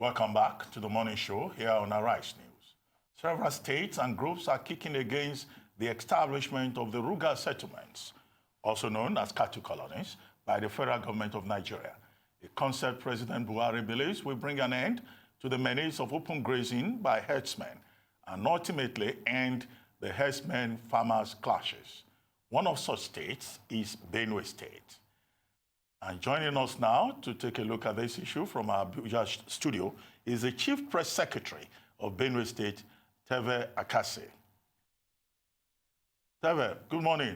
Welcome back to the morning show here on Arise News. Several states and groups are kicking against the establishment of the Ruga Settlements, also known as cattle colonies, by the federal government of Nigeria. A concept President Buhari believes will bring an end to the menace of open grazing by herdsmen and ultimately end the herdsmen-farmers clashes. One of such states is Benue State. And joining us now to take a look at this issue from our Abuja studio is the Chief Press Secretary of Benue State, Terver Akase. Terver, good morning.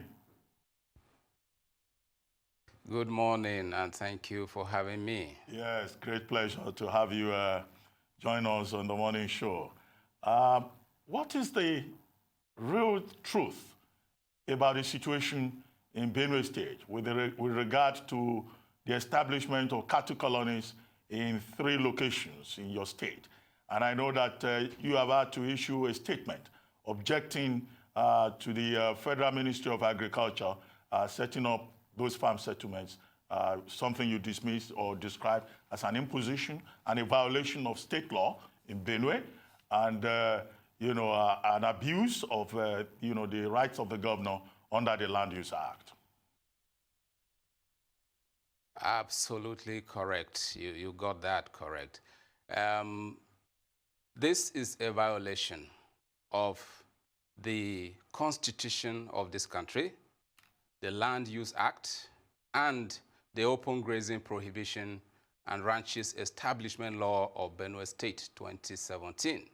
Good morning, and thank you for having me. Yes, great pleasure to have you join us on the morning show. What is the real truth about the situation in Benue State with regard to the establishment of cattle colonies in 3 locations in your state? And I know that you have had to issue a statement objecting to the Federal Ministry of Agriculture setting up those farm settlements, something you dismissed or described as an imposition and a violation of state law in Benue, and an abuse of the rights of the governor under the Land Use Act. Absolutely correct. You got that correct. This is a violation of the Constitution of this country, the Land Use Act, and the Open Grazing Prohibition and Ranches Establishment Law of Benue State 2017.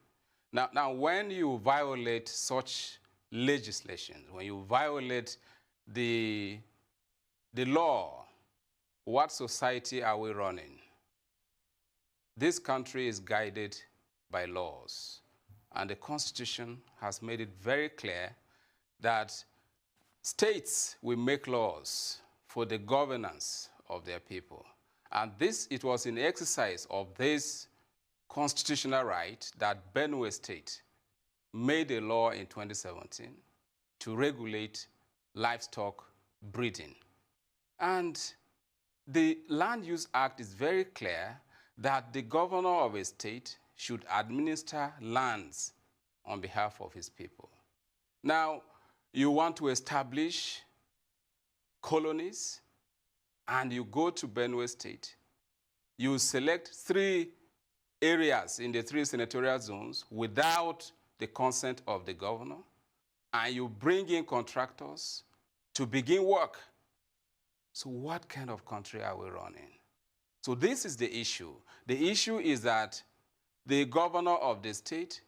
Now, when you violate such legislation, when you violate the law, what society are we running? This country is guided by laws, and the Constitution has made it very clear that states will make laws for the governance of their people. And it was in exercise of this constitutional right that Benue State made a law in 2017 to regulate livestock breeding. And the Land Use Act is very clear that the governor of a state should administer lands on behalf of his people. Now, you want to establish colonies, and you go to Benue State. You select 3 areas in the 3 senatorial zones without the consent of the governor, and you bring in contractors to begin work. So what kind of country are we running? So this is the issue. The issue is that the governor of the state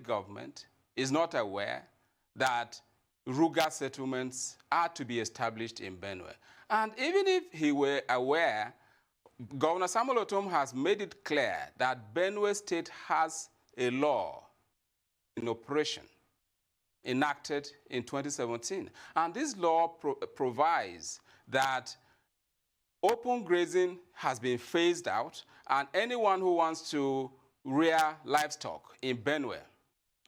government, is not aware that Ruga settlements are to be established in Benue. And even if he were aware, Governor Samuel Otom has made it clear that Benue State has a law in operation enacted in 2017. And this law provides that open grazing has been phased out, and anyone who wants to rear livestock in Benue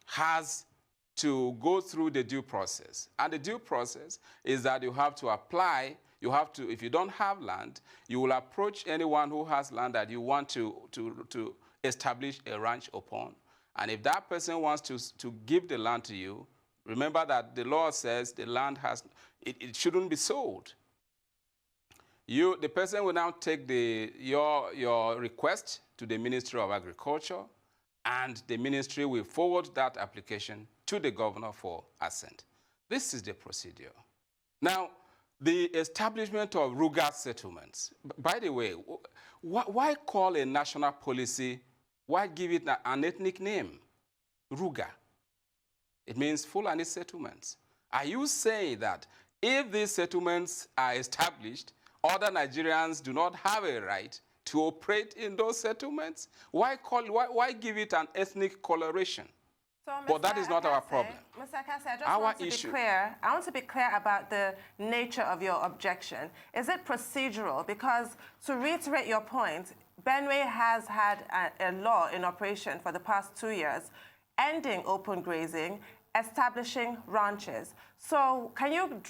has to go through the due process. And the due process is that you have to apply, if you don't have land, you will approach anyone who has land that you want to establish a ranch upon. And if that person wants to give the land to you, remember that the law says the land it shouldn't be sold. The person will now take your request to the Ministry of Agriculture, and the ministry will forward that application to the governor for assent. This is the procedure. Now, the establishment of Ruga settlements, by the way, why call a national policy, why give it an ethnic name? Ruga. It means Fulani settlements. Are you saying that if these settlements are established, other Nigerians do not have a right to operate in those settlements? Why give it an ethnic coloration? So, but that is not our problem. Mr. Akase, I want to be clear about the nature of your objection. Is it procedural? Because to reiterate your point, Benue has had a law in operation for the past 2 years ending open grazing, establishing ranches. So can you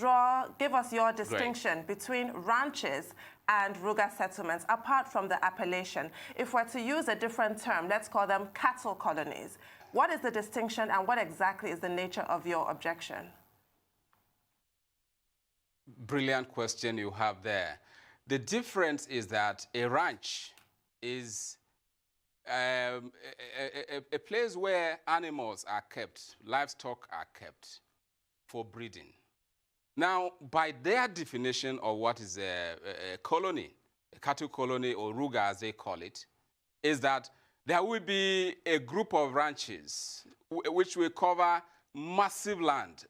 give us your distinction between ranches and Ruga settlements, apart from the appellation? If we're to use a different term, let's call them cattle colonies. What is the distinction and what exactly is the nature of your objection? Brilliant question you have there. The difference is that a ranch is a place where animals are kept, livestock are kept for breeding. Now, by their definition of what is a colony, a cattle colony or Ruga as they call it, is that there will be a group of ranches which will cover massive land,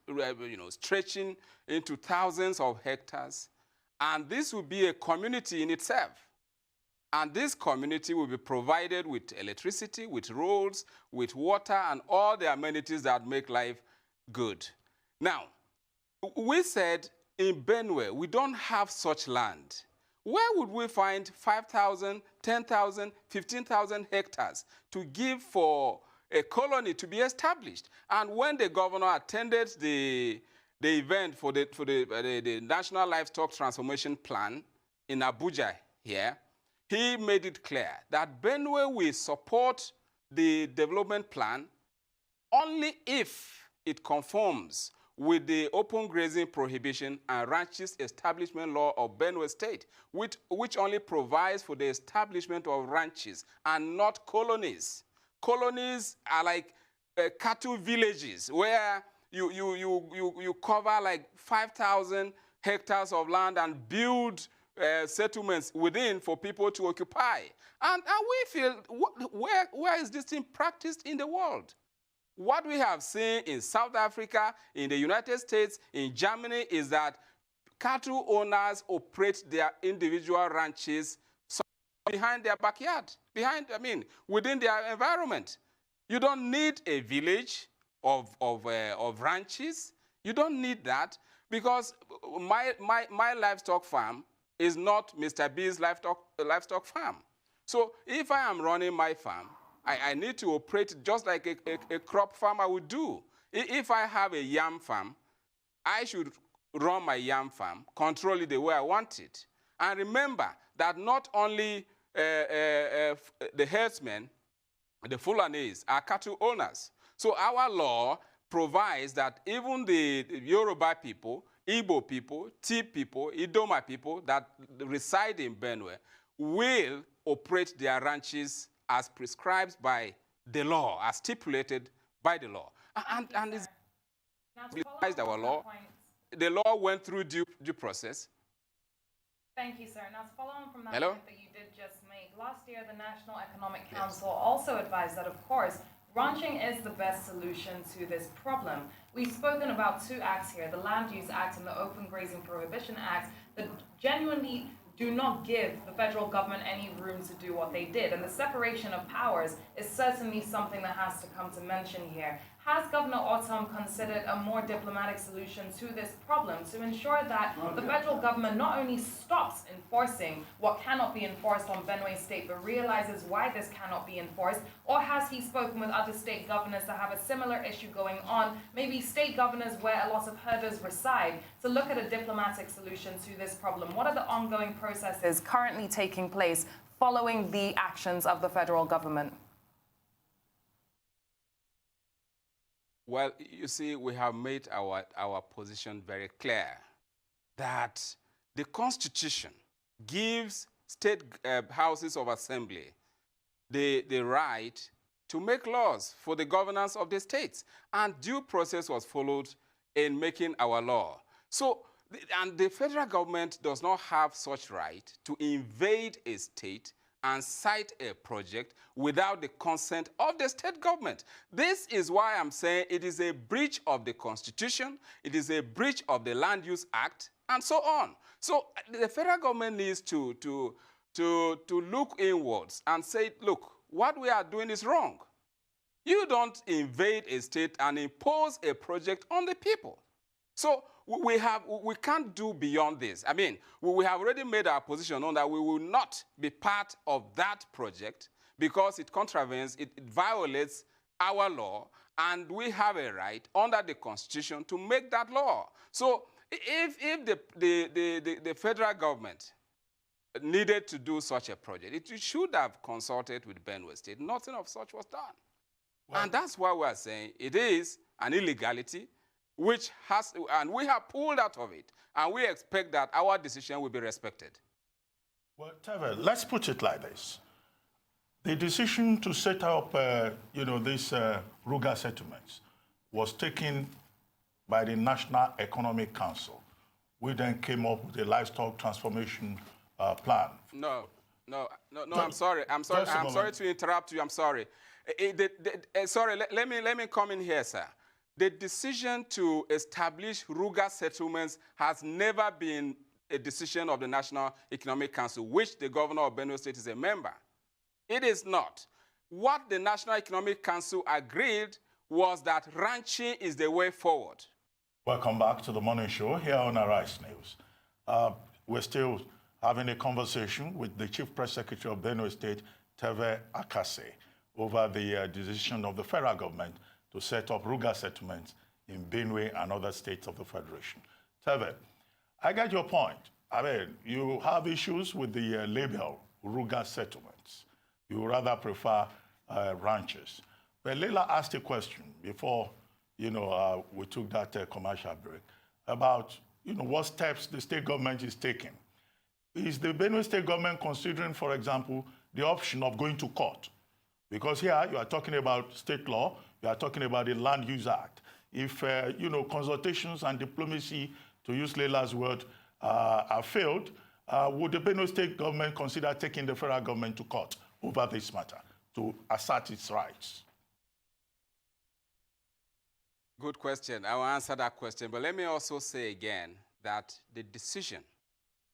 stretching into thousands of hectares. And this will be a community in itself. And this community will be provided with electricity, with roads, with water, and all the amenities that make life good. Now, we said in Benue, we don't have such land. Where would we find 5,000, 10,000, 15,000 hectares to give for a colony to be established? And when the governor attended the event for the National Livestock Transformation Plan in Abuja here, he made it clear that Benue will support the development plan only if it conforms with the open grazing prohibition and ranches establishment law of Benue State, which only provides for the establishment of ranches and not colonies. Colonies are like cattle villages where you cover like 5,000 hectares of land and build settlements within for people to occupy. And we feel, where is this thing practiced in the world? What we have seen in South Africa, in the United States, in Germany, is that cattle owners operate their individual ranches behind their backyard, within their environment. You don't need a village of ranches. You don't need that, because my livestock farm is not Mr. B's livestock farm. So if I am running my farm, I need to operate just like a crop farmer would do. If I have a yam farm, I should run my yam farm, control it the way I want it. And remember that not only the herdsmen, the Fulanis, are cattle owners. So our law provides that even the Yoruba people, Igbo people, Tea people, Idoma people that reside in Benue will operate their ranches as prescribed by the law, as stipulated by the law. And it's realized our law. The law went through due process. Thank you, sir. Now, to follow on from that point that you did just make, last year the National Economic Council also advised that, of course, ranching is the best solution to this problem. We've spoken about two acts here, the Land Use Act and the Open Grazing Prohibition Act, that genuinely do not give the federal government any room to do what they did. And the separation of powers is certainly something that has to come to mention here. Has Governor Otom considered a more diplomatic solution to this problem to ensure that the federal government not only stops enforcing what cannot be enforced on Benue State, but realizes why this cannot be enforced? Or has he spoken with other state governors that have a similar issue going on, maybe state governors where a lot of herders reside, to look at a diplomatic solution to this problem? What are the ongoing processes currently taking place following the actions of the federal government? Well, you see, we have made our position very clear that the Constitution gives state houses of assembly the right to make laws for the governance of the states. And due process was followed in making our law. So, and the federal government does not have such right to invade a state and cite a project without the consent of the state government. This is why I'm saying it is a breach of the Constitution, it is a breach of the Land Use Act, and so on. So the federal government needs to look inwards and say, look, what we are doing is wrong. You don't invade a state and impose a project on the people. So we can't do beyond this. I mean, we have already made our position on that we will not be part of that project because it contravenes, it violates our law, And we have a right under the Constitution to make that law. So if the federal government needed to do such a project, it should have consulted with Benue State. Nothing of such was done. Well, and that's why we are saying it is an illegality, which has, and we have pulled out of it, and we expect that our decision will be respected. Well, Terver, let's put it like this. The decision to set up, these Ruga settlements was taken by the National Economic Council. We then came up with a livestock transformation plan. No, I'm sorry. I'm sorry to interrupt you. I'm sorry. Sorry, let me come in here, sir. The decision to establish Ruga settlements has never been a decision of the National Economic Council, which the governor of Benue State is a member. It is not. What the National Economic Council agreed was that ranching is the way forward. Welcome back to the morning show here on Arise News. We're still having a conversation with the Chief Press Secretary of Benue State, Terver Akase, over the decision of the federal government to set up Ruga settlements in Benue and other states of the Federation. Terver, I get your point. I mean, you have issues with the label Ruga settlements. You rather prefer ranches. But Leila asked a question before, we took that commercial break about, what steps the state government is taking. Is the Benue State government considering, for example, the option of going to court? Because here you are talking about state law, you are talking about the Land Use Act. If, consultations and diplomacy, to use Leila's word, are failed, would the Benue State government consider taking the federal government to court over this matter to assert its rights? Good question. I will answer that question. But let me also say again that the decision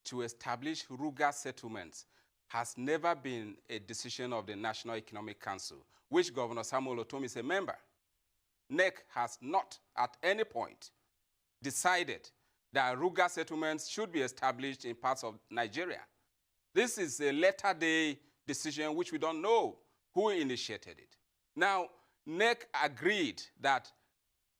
to establish Ruga settlements has never been a decision of the National Economic Council, which Governor Samuel Otom is a member. NEC has not at any point decided that Ruga settlements should be established in parts of Nigeria. This is a latter-day decision which we don't know who initiated it. Now, NEC agreed that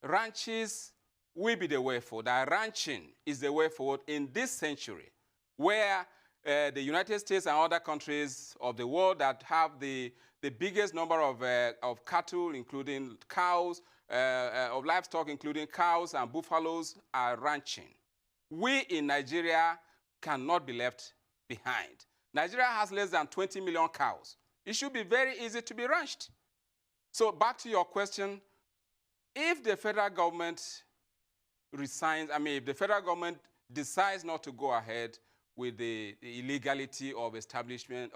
ranches will be the way forward, that ranching is the way forward in this century, where the United States and other countries of the world that have the biggest number of cattle, including cows, of livestock, including cows and buffaloes, are ranching. We in Nigeria cannot be left behind. Nigeria has less than 20 million cows. It should be very easy to be ranched. So back to your question, if the federal government resigns, if the federal government decides not to go ahead with the illegality of establishing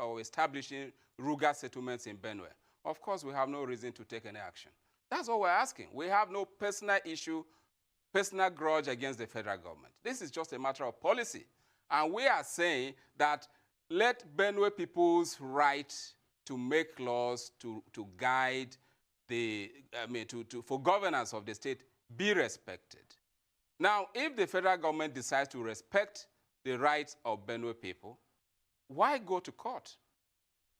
Ruga settlements in Benue, of course we have no reason to take any action. That's what we're asking. We have no personal issue, personal grudge against the federal government. This is just a matter of policy. And we are saying that let Benue people's right to make laws, to guide for governance of the state be respected. Now, if the federal government decides to respect the rights of Benue people, why go to court?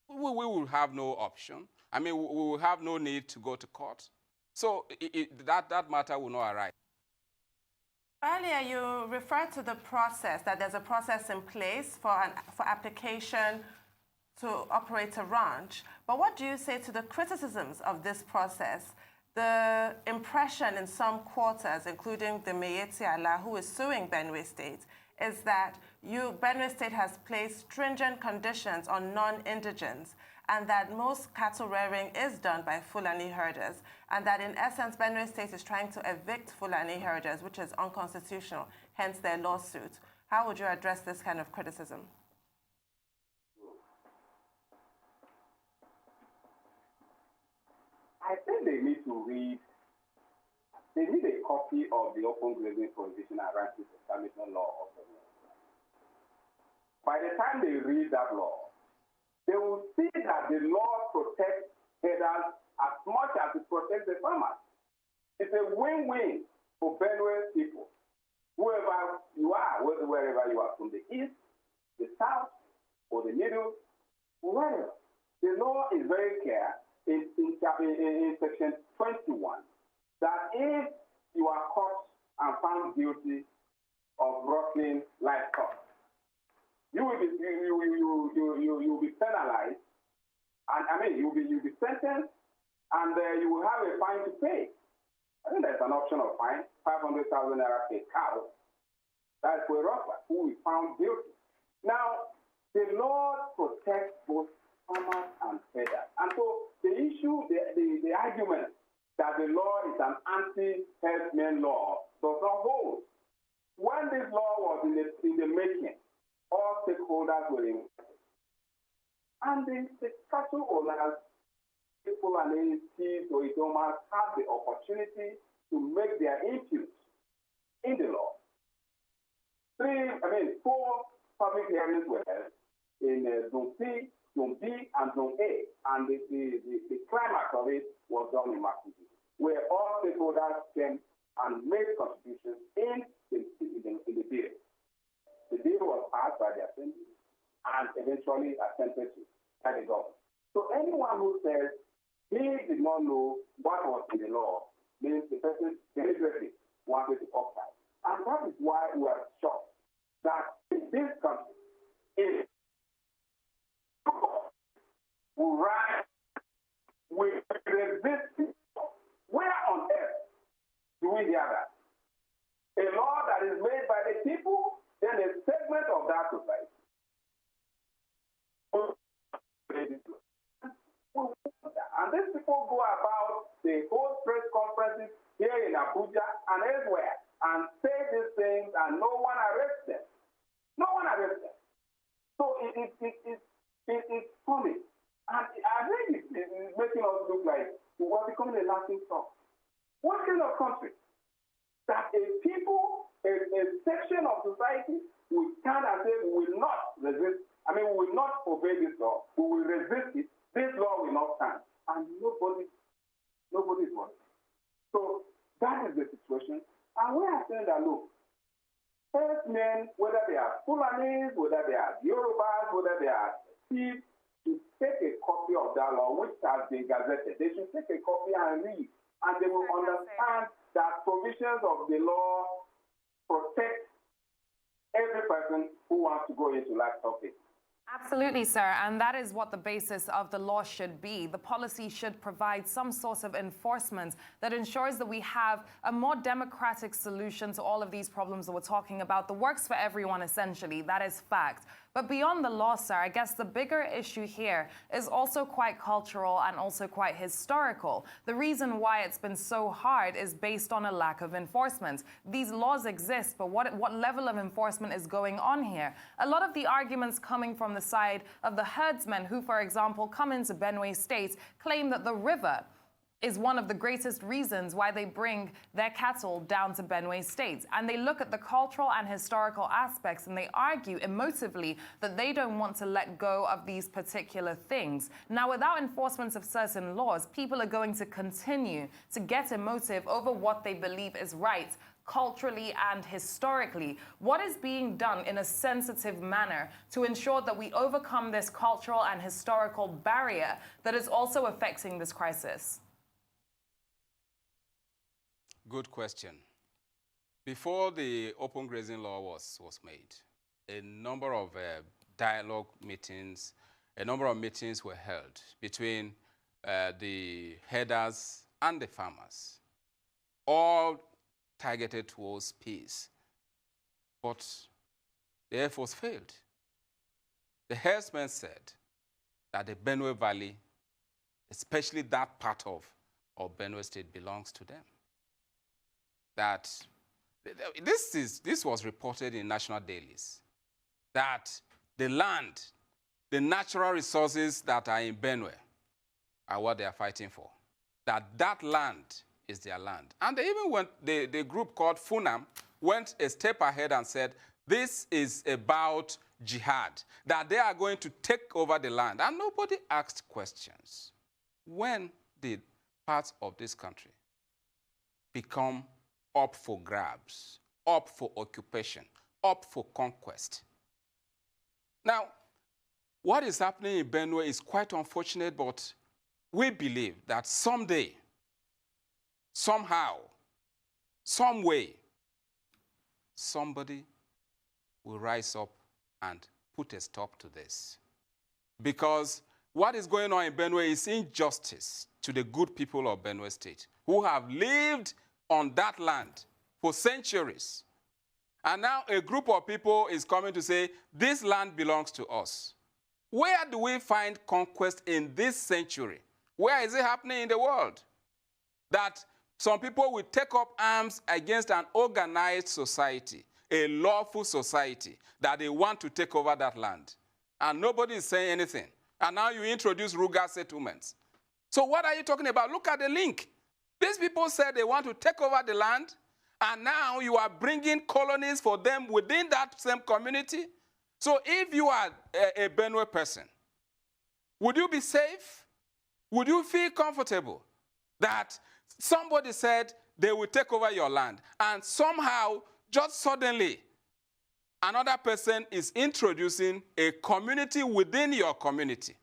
We will have no option. We will have no need to go to court. So that matter will not arise. Earlier, you referred to the process, that there's a process in place for application to operate a ranch. But what do you say to the criticisms of this process? The impression in some quarters, including the Meyeti Allah, who is suing Benue State, is that Benue State has placed stringent conditions on non-indigents, and that most cattle rearing is done by Fulani herders, and that in essence, Benue State is trying to evict Fulani herders, which is unconstitutional, hence their lawsuit. How would you address this kind of criticism? I think they need a copy of the Open Grazing Prohibition and Ranches Establishment Law of the Benue. By the time they read that law, they will see that the law protects herders as much as it protects the farmers. It's a win-win for Benue people. Whoever you are, wherever you are, from the east, the south, or the middle, wherever. The law is very clear in section 21 that if you are caught and found guilty of rustling livestock, you will be penalized, and I mean you'll be sentenced, and you will have a fine to pay. I think there's an option of fine, 500,000 naira per cow. That's for a rustler who is found guilty. Now, the law protects both farmers and traders, and so the issue, the argument that the law is an anti-herdsmen law does not hold. When this law was in the making, all stakeholders were involved. And the cattle owners, people and chiefs or idomas have the opportunity to make their input in the law. 4 public hearings were held in Zone C, Zone B, and Zone A, and the climax of it was done in Makuzi, where all stakeholders came and made contributions in the bill. The bill was passed by the Assembly and eventually attempted to by the government. So anyone who says he did not know what was in the law means the person deliberately wanted to opt out. And that is why we are shocked that in this country, if we rise with resistance, where on earth do we hear that? A law that is made by the people, then a segment of that society. And these people go about, they hold press conferences here in Abuja and elsewhere and say these things and no one arrests them. No one arrests them. So it's funny. And I think it's making us look like we're becoming a laughing stock. What kind of country that a people, a section of society will stand and say we will not resist, we will not obey this law, we will resist it, this law will not stand. And nobody's watching. So that is the situation. And we are saying that, look, herdsmen, whether they are Fulanis, whether they are Yorubas, whether they are thieves, should take a copy of that law, which has been gazetted. They should take a copy and read, and they will understand that provisions of the law protect every person who wants to go into livestock business. Absolutely, sir. And that is what the basis of the law should be. The policy should provide some sort of enforcement that ensures that we have a more democratic solution to all of these problems that we're talking about that works for everyone, essentially. That is fact. But beyond the law, sir, I guess the bigger issue here is also quite cultural and also quite historical. The reason why it's been so hard is based on a lack of enforcement. These laws exist, but what level of enforcement is going on here? A lot of the arguments coming from the side of the herdsmen who, for example, come into Benue State, claim that the river is one of the greatest reasons why they bring their cattle down to Benue State. And they look at the cultural and historical aspects and they argue emotively that they don't want to let go of these particular things. Now, without enforcement of certain laws, people are going to continue to get emotive over what they believe is right, culturally and historically. What is being done in a sensitive manner to ensure that we overcome this cultural and historical barrier that is also affecting this crisis? Good question. Before the open grazing law was made, a number of dialogue meetings, a number of meetings were held between the herders and the farmers, all targeted towards peace. But the efforts failed. The herdsmen said that the Benue Valley, especially that part of Benue State, belongs to them. That this was reported in national dailies, that the land, the natural resources that are in Benue are what they are fighting for, that land is their land. And they even went, the group called FUNAM went a step ahead and said, this is about jihad, that they are going to take over the land. And nobody asked questions. When did parts of this country become up for grabs, up for occupation, up for conquest? Now, what is happening in Benue is quite unfortunate, but we believe that someday somehow, some way, somebody will rise up and put a stop to this. Because what is going on in Benue is injustice to the good people of Benue State, who have lived on that land for centuries. And now a group of people is coming to say, this land belongs to us. Where do we find conquest in this century? Where is it happening in the world? That some people will take up arms against an organized society, a lawful society, that they want to take over that land. And nobody is saying anything. And now you introduce Ruga Settlements. So what are you talking about? Look at the link. These people said they want to take over the land, and now you are bringing colonies for them within that same community. So if you are a Benue person, would you be safe? Would you feel comfortable that somebody said they will take over your land, and somehow, just suddenly, another person is introducing a community within your community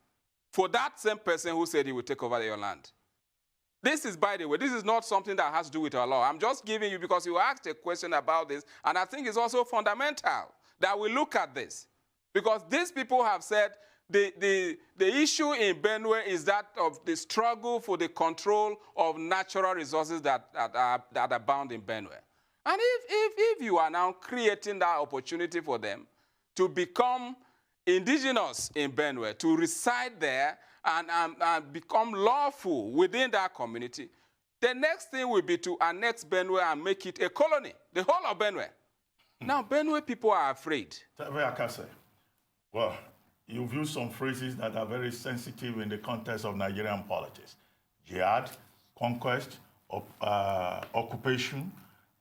for that same person who said he will take over your land? This is, by the way, this is not something that has to do with our law. I'm just giving you because you asked a question about this, and I think it's also fundamental that we look at this. Because these people have said the issue in Benue is that of the struggle for the control of natural resources that abound in Benue. And if you are now creating that opportunity for them to become indigenous in Benue, to reside there and become lawful within that community, the next thing will be to annex Benue and make it a colony, the whole of Benue. Now, Benue people are afraid. Terver Akase, well, you've used some phrases that are very sensitive in the context of Nigerian politics. Jihad, conquest, occupation,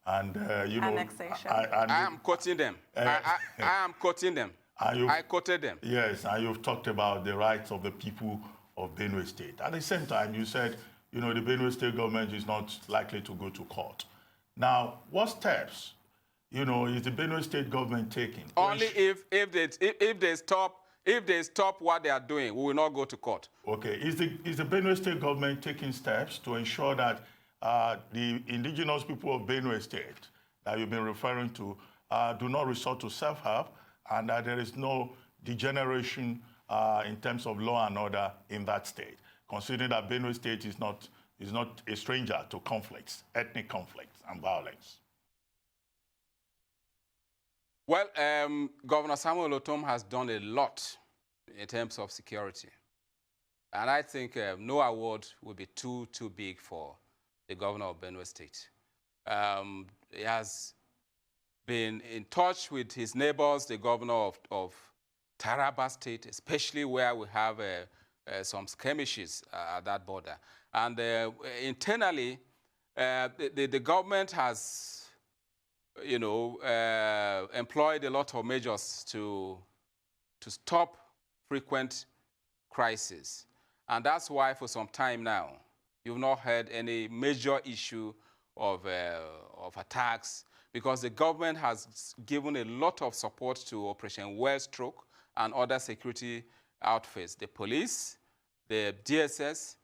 and, you know... Annexation. I am quoting them. I am quoting them. I quoted them. Yes, and you've talked about the rights of the people of Benue State. At the same time, you said, you know, the Benue State government is not likely to go to court. Now, what steps, you know, is the Benue State government taking? Only if they stop what they are doing, we will not go to court. Okay, is the Benue State government taking steps to ensure that the indigenous people of Benue State that you've been referring to do not resort to self-help, and that there is no degeneration in terms of law and order in that state, considering that Benue State is not a stranger to conflicts, ethnic conflicts and violence? Well, Governor Samuel Otom has done a lot in terms of security. And I think no award will be too big for the governor of Benue State. He has been in touch with his neighbors, the governor of Taraba State, especially where we have some skirmishes at that border. And internally, the government has, you know, employed a lot of measures to stop frequent crises. And that's why for some time now, you've not heard any major issue of attacks, because the government has given a lot of support to Operation Wellstroke and other security outfits. The police, the DSS,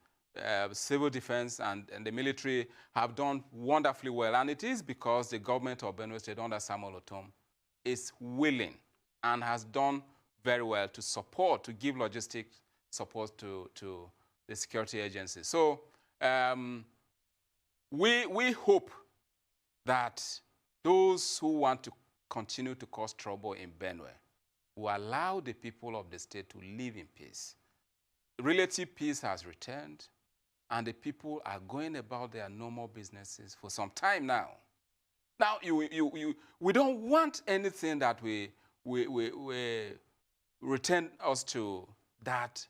civil defense, and the military have done wonderfully well. And it is because the government of Benue State under Samuel Otom is willing and has done very well to support, to give logistic support to the security agencies. So we hope that those who want to continue to cause trouble in Benue will allow the people of the state to live in peace. Relative peace has returned, and the people are going about their normal businesses for some time now. Now, we don't want anything that we return us to that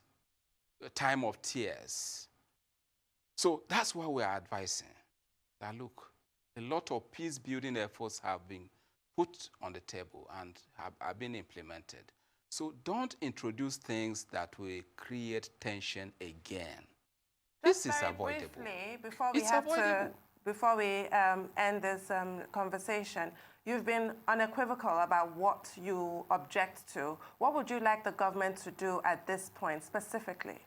time of tears. So that's why we are advising that, look, a lot of peace-building efforts have been put on the table and have been implemented. So don't introduce things that will create tension again. This is avoidable. Briefly, before we end this conversation, you've been unequivocal about what you object to. What would you like the government to do at this point specifically?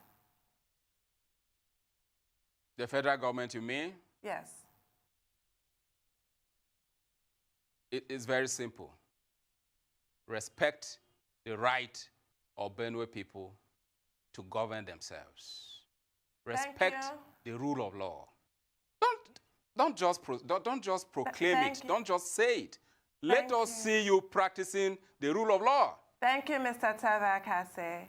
The federal government, you mean? Yes. It is very simple. Respect the right of Benue people to govern themselves. Respect the rule of law. Don't just proclaim it. Don't just say it. Let us see you practicing the rule of law. Thank you, Mr. Terver Akase.